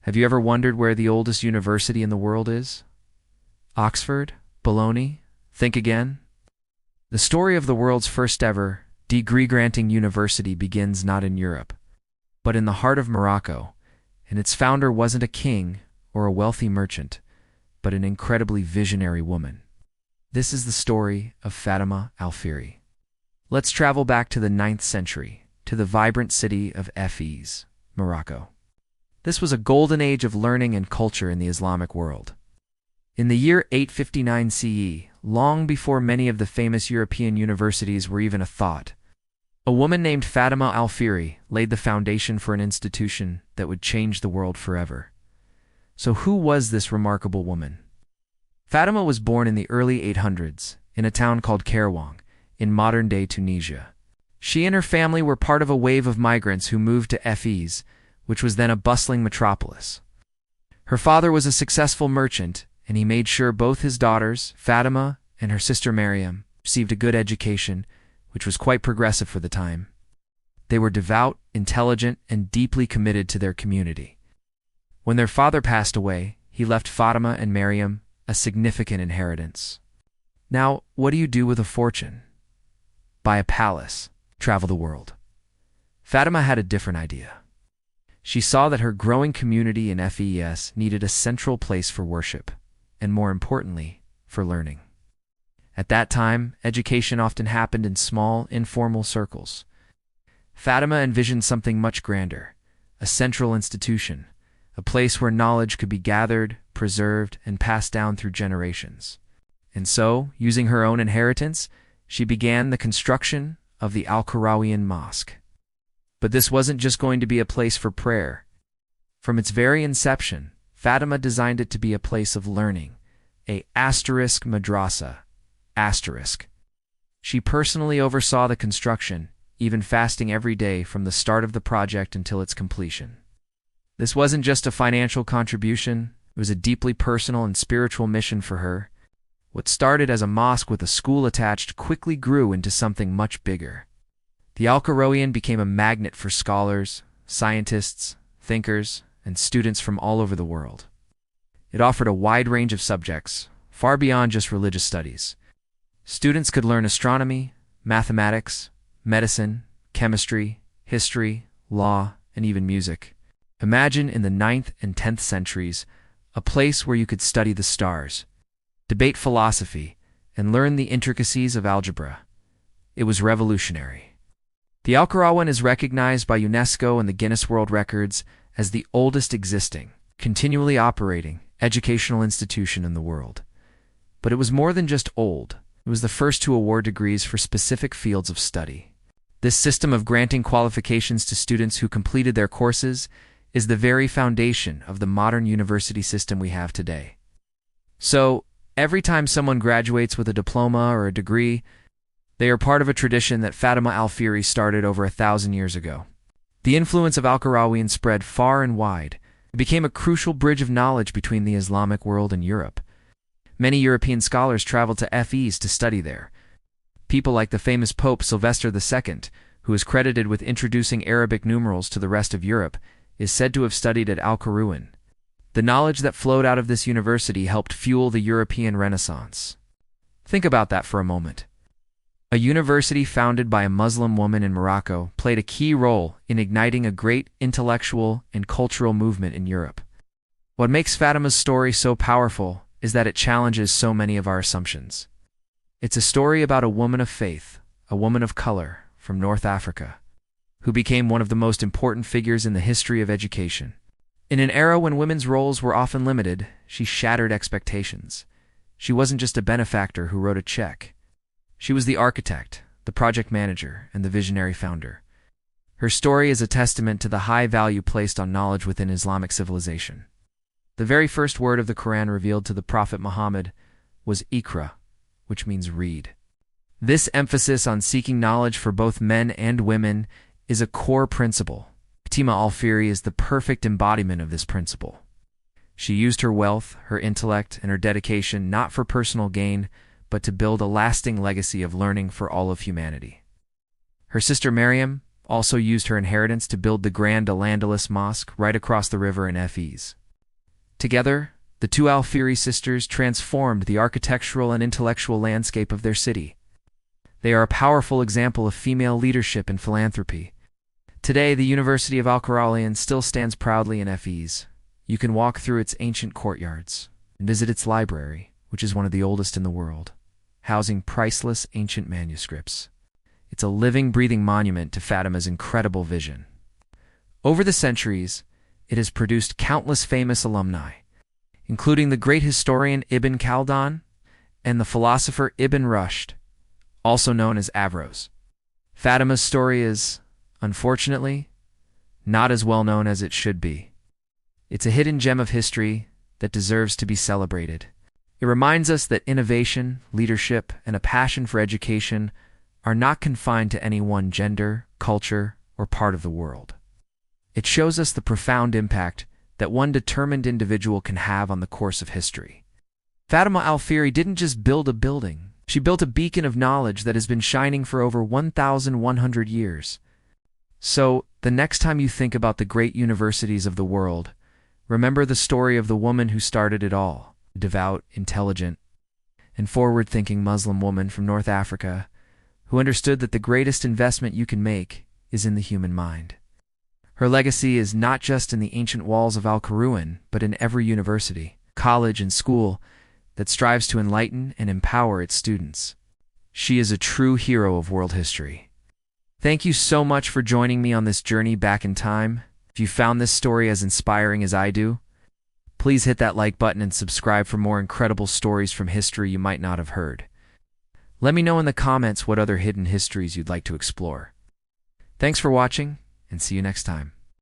Have you ever wondered where the oldest university in the world is? Oxford? Bologna? Think again? The story of the world's first ever degree-granting university begins not in Europe, but in the heart of Morocco, and its founder wasn't a king or a wealthy merchant, but an incredibly visionary woman. This is the story of Fatima Al-Fihri. Let's travel back to the 9th century, to the vibrant city of Fez, Morocco. This was a golden age of learning and culture in the Islamic world. In the year 859 CE, long before many of the famous European universities were even a thought, a woman named Fatima Al-Fihri laid the foundation for an institution that would change the world forever. So who was this remarkable woman? Fatima was born in the early 800s in a town called Kairouan, in modern-day Tunisia. She and her family were part of a wave of migrants who moved to Fez, which was then a bustling metropolis. Her father was a successful merchant, and he made sure both his daughters, Fatima and her sister Maryam, received a good education, which was quite progressive for the time. They were devout, intelligent, and deeply committed to their community. When their father passed away, he left Fatima and Maryam a significant inheritance. Now, what do you do with a fortune? Buy a palace, travel the world. Fatima had a different idea. She saw that her growing community in Fez needed a central place for worship, and more importantly, for learning. At that time, education often happened in small, informal circles. Fatima envisioned something much grander, a central institution, a place where knowledge could be gathered, preserved, and passed down through generations. And so, using her own inheritance, she began the construction of the Al-Qarawiyyin Mosque. But this wasn't just going to be a place for prayer. From its very inception, Fatima designed it to be a place of learning, a madrasa. She personally oversaw the construction, even fasting every day from the start of the project until its completion. This wasn't just a financial contribution, it was a deeply personal and spiritual mission for her. What started as a mosque with a school attached quickly grew into something much bigger. The Al-Qarawiyyin became a magnet for scholars, scientists, thinkers, and students from all over the world. It offered a wide range of subjects, far beyond just religious studies. Students could learn astronomy, mathematics, medicine, chemistry, history, law, and even music. Imagine in the 9th and 10th centuries, a place where you could study the stars, debate philosophy, and learn the intricacies of algebra. It was revolutionary. The Al-Qarawiyyin is recognized by UNESCO and the Guinness World Records as the oldest existing, continually operating, educational institution in the world. But it was more than just old. It was the first to award degrees for specific fields of study. This system of granting qualifications to students who completed their courses is the very foundation of the modern university system we have today. So, every time someone graduates with a diploma or a degree, they are part of a tradition that Fatima Al-Fihri started over 1,000 years ago. The influence of Al-Qarawiyyin spread far and wide. It became a crucial bridge of knowledge between the Islamic world and Europe. Many European scholars traveled to Fez to study there. People like the famous Pope Sylvester II, who is credited with introducing Arabic numerals to the rest of Europe, is said to have studied at Al-Qarawiyyin. The knowledge that flowed out of this university helped fuel the European Renaissance. Think about that for a moment. A university founded by a Muslim woman in Morocco played a key role in igniting a great intellectual and cultural movement in Europe. What makes Fatima's story so powerful is that it challenges so many of our assumptions. It's a story about a woman of faith, a woman of color from North Africa, who became one of the most important figures in the history of education. In an era when women's roles were often limited, she shattered expectations. She wasn't just a benefactor who wrote a check. She was the architect, the project manager, and the visionary founder. Her story is a testament to the high value placed on knowledge within Islamic civilization. The very first word of the Quran revealed to the Prophet Muhammad was Iqra, which means read. This emphasis on seeking knowledge for both men and women is a core principle. Fatima Al-Fihri is the perfect embodiment of this principle. She used her wealth, her intellect, and her dedication not for personal gain, but to build a lasting legacy of learning for all of humanity. Her sister Maryam, also used her inheritance to build the Grand Al-Andalus Mosque right across the river in Fez. Together, the two Alfieri sisters transformed the architectural and intellectual landscape of their city. They are a powerful example of female leadership and philanthropy. Today, the University of Al-Karaalian still stands proudly in Fez. You can walk through its ancient courtyards and visit its library, which is one of the oldest in the world, housing priceless ancient manuscripts. It's a living, breathing monument to Fatima's incredible vision. Over the centuries, it has produced countless famous alumni, including the great historian Ibn Khaldun and the philosopher Ibn Rushd, also known as Averroes. Fatima's story is, unfortunately, not as well known as it should be. It's a hidden gem of history that deserves to be celebrated. It reminds us that innovation, leadership, and a passion for education are not confined to any one gender, culture, or part of the world. It shows us the profound impact that one determined individual can have on the course of history. Fatima Alfieri didn't just build a building. She built a beacon of knowledge that has been shining for over 1,100 years. So, the next time you think about the great universities of the world, remember the story of the woman who started it all, a devout, intelligent, and forward-thinking Muslim woman from North Africa who understood that the greatest investment you can make is in the human mind. Her legacy is not just in the ancient walls of Al-Karaalian, but in every university, college, and school that strives to enlighten and empower its students. She is a true hero of world history. Thank you so much for joining me on this journey back in time. If you found this story as inspiring as I do, please hit that like button and subscribe for more incredible stories from history you might not have heard. Let me know in the comments what other hidden histories you'd like to explore. Thanks for watching, and see you next time.